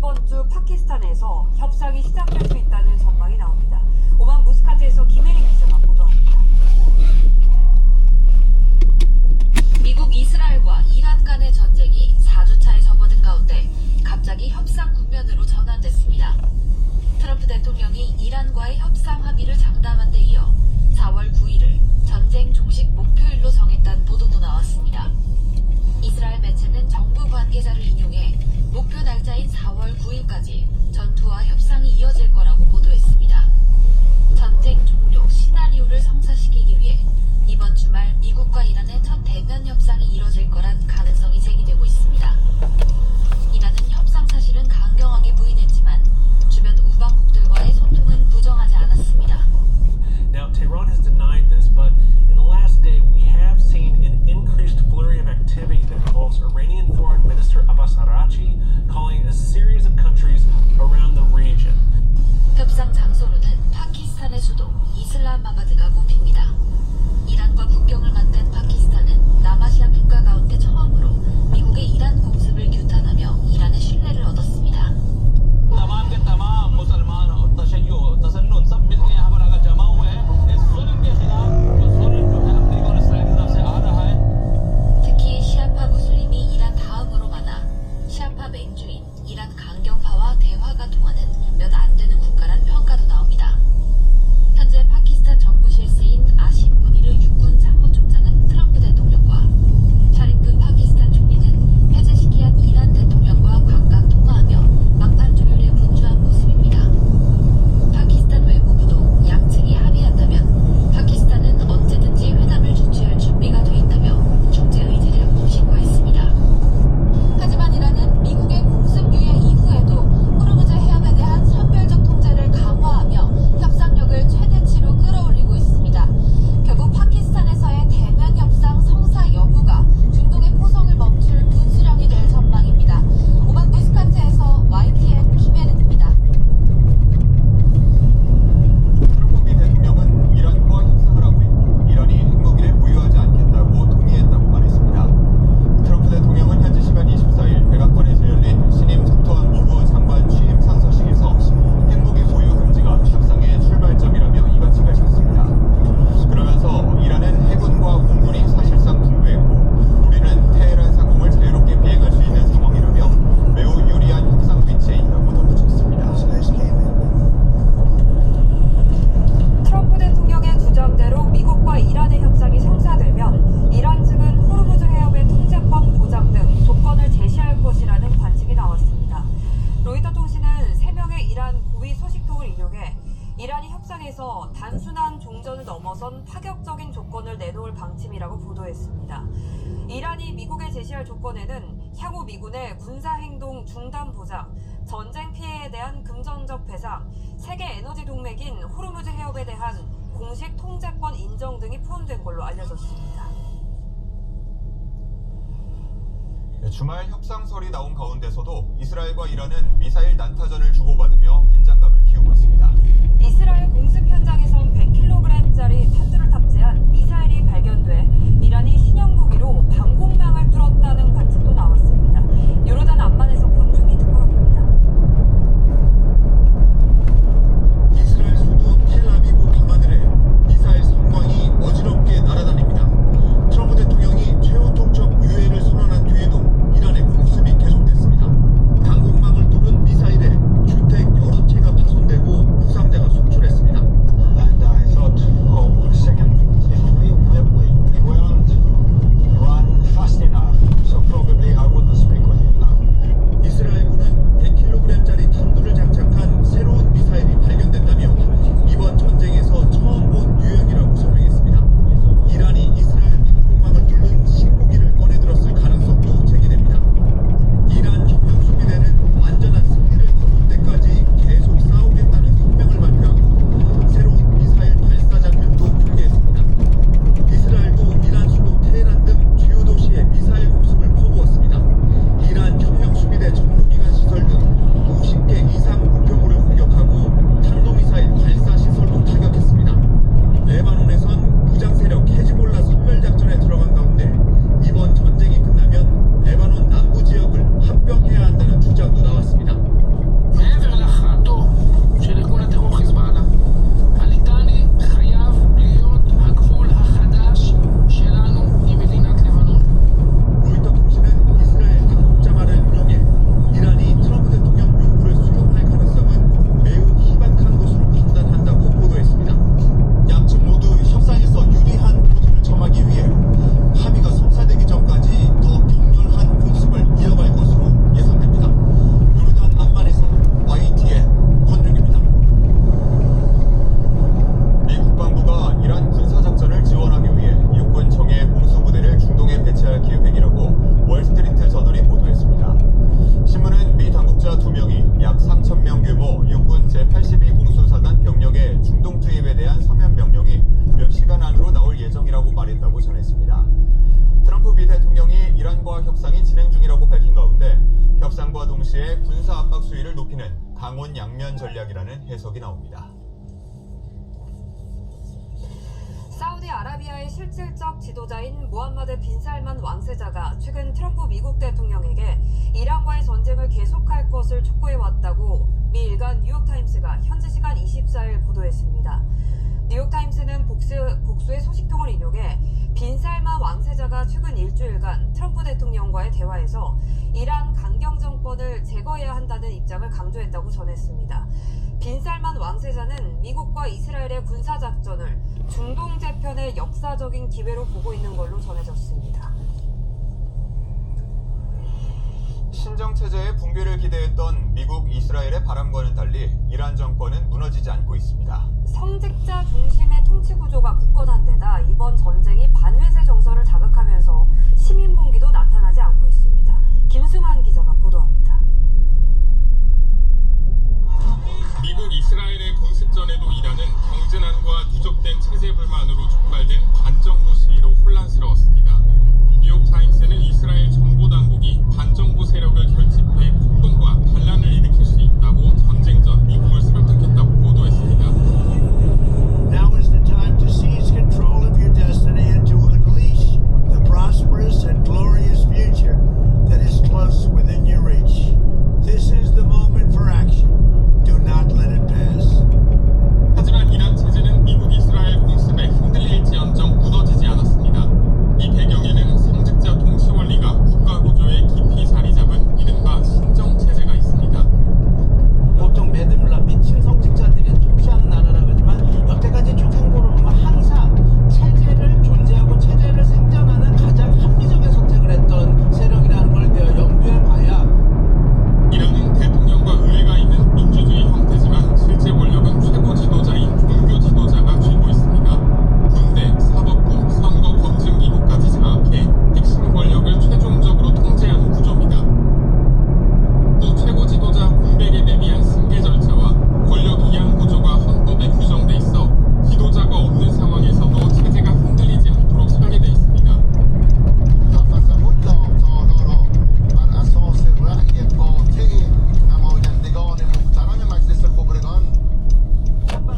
이번 주 파키스탄에서 협상이 시작될 수 있다는 전망이 나옵니다. 오만 무스카트에서 김혜린 기자가 보도합니다. 미국 이스라엘과 이란 간의 전쟁이 4주차에 접어든 가운데 갑자기 협상 국면으로 전환됐습니다. 트럼프 대통령이 이란과의 협상 합의를 장담한 데 이어 4월 9일을 전쟁 종식 목표일로 정했다는 보도도 나왔습니다. 이스라엘 매체는 정부 관계자를 인용해 목표 날짜인 4월 9일까지 전투와 협상이 이어질 거라고 보도했습니다. 전쟁 종료 시나리오를 성사시키기 위해 이번 주말 미국과 이란의 첫 대면 협상이 이뤄질 거란 가능성이 제기되고 있습니다. 이란은 협상 사실은 강경하게 부인했지만 주변 우방국들과의 소통은 부정하지 않았습니다. Now, Tehran has denied this, but in the last day, we have seen an increased flurry of activity that involves Iranian Foreign Minister Abbas Araghchi calling a series of countries around the region. 협상 장소로는 파키스탄의 수도 이슬람마바드가 꼽힙니다. 이란과 국경을 맞댄 파키스탄은 남아시아 국가 가운데 처음으로 미국의 이란 공습을 규탄하며 이란의 신뢰를 얻었습니다. 특히 시아파 무슬림이 이란 다음으로 많아 시아파 맹주인 이란 강경파와 대화가 통하는 몇 안 되는 국가란 평가도 나옵니다. 현재 파키스탄 정부 실세인 아심 무니르 육군 참모총장은 트럼프 대통령과 샤리프 파키스탄 총리는 해제시키한 이란 대통령과 각각 통화하며 막판 조율에 분주한 모습입니다. 파키스탄 외무부도 양측이 합의한다면 파키스탄은 언제든지 회담을 주최할 준비가 돼 있다며 중재 의지를 공식화했습니다. 하지만 이란은 미국의 공습 유예 이후에도 호르무즈 해협에 대한 선별적 통제를 강화하며 협상력을 최대치로 끌어올리고 있습니다. 결국 파키스탄에서의 대면 협상 성사 여부가 중동의 포성을 멈출 분수령이 될 전망입니다. 오만 무스카트에서 YTN 김혜린입니다. 트럼프 미 대통령은 이란과 협상을 하고 있고 이란이 핵무기를 보유하지 않겠다고 동의했다고 말했습니다. 트럼프 대통령은 현지 시간 24일 백악관에서 열린 신임 국토안보부 장관 취임 선서식에서 핵무기 보유 금지가 협상의 출발점이라며 이같이 밝혔습니다. 그러면서 이란은 해군과 공군이 사실상 분부했고 우리는 테헤란 상공을 자유롭게 비행할 수 있는 상황이라며 매우 유리한 협상 위치에 있다고 덧붙였습니다. 트럼프 대통령의 주장대로 미국과 이란의 협상이 성사되면 이란 측은 호르무즈 해협의 통제권 보장 등 조건을 제시할 것이라는 관측이 나왔습니다. 로이터 통신은 3명의 이란 고위 소식통을 인용해 이란이 협상에서 단순한 종전을 넘어선 파격적인 조건을 내놓을 방침이라고 보도했습니다. 이란이 미국에 제시할 조건에는 향후 미군의 군사행동 중단 보장, 전쟁 피해에 대한 금전적 배상, 세계 에너지 동맹인 호르무즈 해협에 대한 공식 통제권 인정 등이 포함된 걸로 알려졌습니다. 주말 협상설이 나온 가운데서도 이스라엘과 이란은 미사일 난타전을 주고받으며 긴장감을 키우고 있습니다. 이스라엘 공습 현장에선 100kg짜리 탄두를 탑재한 미사일이 발견돼 이란이 신형 무기로 방공망을 뚫었다는 관측도 나왔습니다. 요르단 암만에서 권준기 특파원입니다. 이스라엘 수도 텔아비브 밤하늘에 미사일 성광이 어지럽게 날아다닙니다. 트럼프 대통령이 최후 통첩 유예를 선언한 뒤에도 이란의 공습이 계속됐습니다. 방공망을 뚫은 미사일에 주택 여러 채가 파손되고 부상자가 속출했습니다. And I thought, oh, a second, if we weren't run fast enough, so probably I wouldn't 중이라고 말했다고 전했습니다. 트럼프 미 대통령이 이란과 협상이 진행 중이라고 밝힌 가운데 협상과 동시에 군사 압박 수위를 높이는 강원 양면 전략이라는 해석이 나옵니다. 사우디아라비아의 실질적 지도자인 무함마드 빈 살만 왕세자가 최근 트럼프 미국 대통령에게 이란과의 전쟁을 계속할 것을 촉구해왔다고 미 일간 뉴욕타임스가 현지 시간 24일 보도했습니다. 뉴욕타임스는 복수의 소식통을 인용해 빈 살만 왕세자가 최근 일주일간 트럼프 대통령과의 대화에서 이란 강경 정권을 제거해야 한다는 입장을 강조했다고 전했습니다. 빈 살만 왕세자는 미국과 이스라엘의 군사작전을 중동 재편의 역사적인 기회로 보고 있는 걸로 전해졌습니다. 신정체제의 붕괴를 기대했던 미국, 이스라엘의 바람과는 달리 이란 정권은 무너지지 않고 있습니다. 성직자 중심의 통치 구조가 굳건한 데다 이번 전쟁이 반회세 정서를 자극하면서 시민 분기도 나타나지 않고 있습니다. 김승환 기자가 보도합니다. 미국 이스라엘의 공습전에도 이란은 경제난과 누적된 체제 불만으로 촉발된 반정부 시위로 혼란스러웠습니다. 뉴욕타임스는 이스라엘 정보당국이 반정부 세력을 결집해 폭동과 반란을 일으킬 수 있다고 전쟁 전 미국을 설득했다고 보도했습니다. Now is the time to seize control of your destiny and to unleash the prosperous and glorious future that is close within your reach. This is the moment for action. Do not let it pass. 하지만 이란 체제는 미국 이스라엘 공습에 흔들릴지언정 무너지지 않았습니다. 이 배경에는 성직자 통치 원리가 국가 구조에 깊이 자리 잡은 이른바 신정 체제가 있습니다. 보통 베드물라 미친 성직자들이 통치하는 나라라 그러지만 여태까지 쭉 행보를 보면 항상 체제를 존재하고 체제를 생존하는 가장 합리적인 선택을 했던 세력이라는 걸 염두에 봐야. 이란은 대통령과 의회가 있는 민주주의 형태지만 실제 권력은 최고 지도자인 종교 지도자가 쥐고 있습니다. 군대, 사법부, 선거 검증 기구까지 장악해 핵심 권력을 최종적으로 통제하는 구조입니다. 또 최고 지도자 공백에 대비한 승계 절차와 권력 이양 구조가 헌법에 규정돼 있어 지도자가 없는 상황에서도 체제가 흔들리지 않도록 설계돼 있습니다.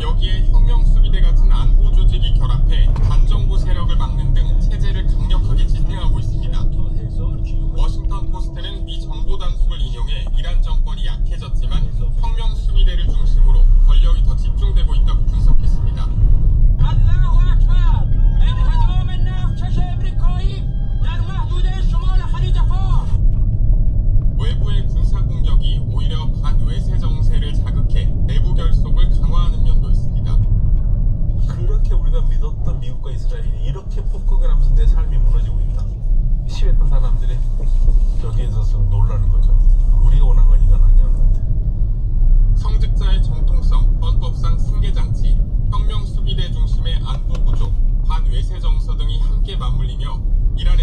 여기에 혁명수비대 같은 안보 조직이 결합해 반정부 세력을 막는 등 체제를 강력하게 지탱하고 있습니다. 워싱턴 포스트는 미 정보당국을 인용해 이란 정권이 약해졌지만 혁명수비대를 중심으로 권력이 더 집중되고 있다고 분석했습니다. 외부의 군사 공격이 오히려 반외세 정세를 자극해 내부 결속을 강화하는 면도 있습니다. 그렇게 우리가 믿었던 미국과 이스라엘이 이렇게 폭격을 하면서 내 삶이 무너지고 있다. 시위했던 사람들이 여기에 대해서 놀라는 거죠. 우리가 원한 건 이건 아니었는데. 성직자의 정통성, 헌법상 승계장치, 혁명수비대 중심의 안보구조, 반외세 정서 등이 함께 맞물리며 이란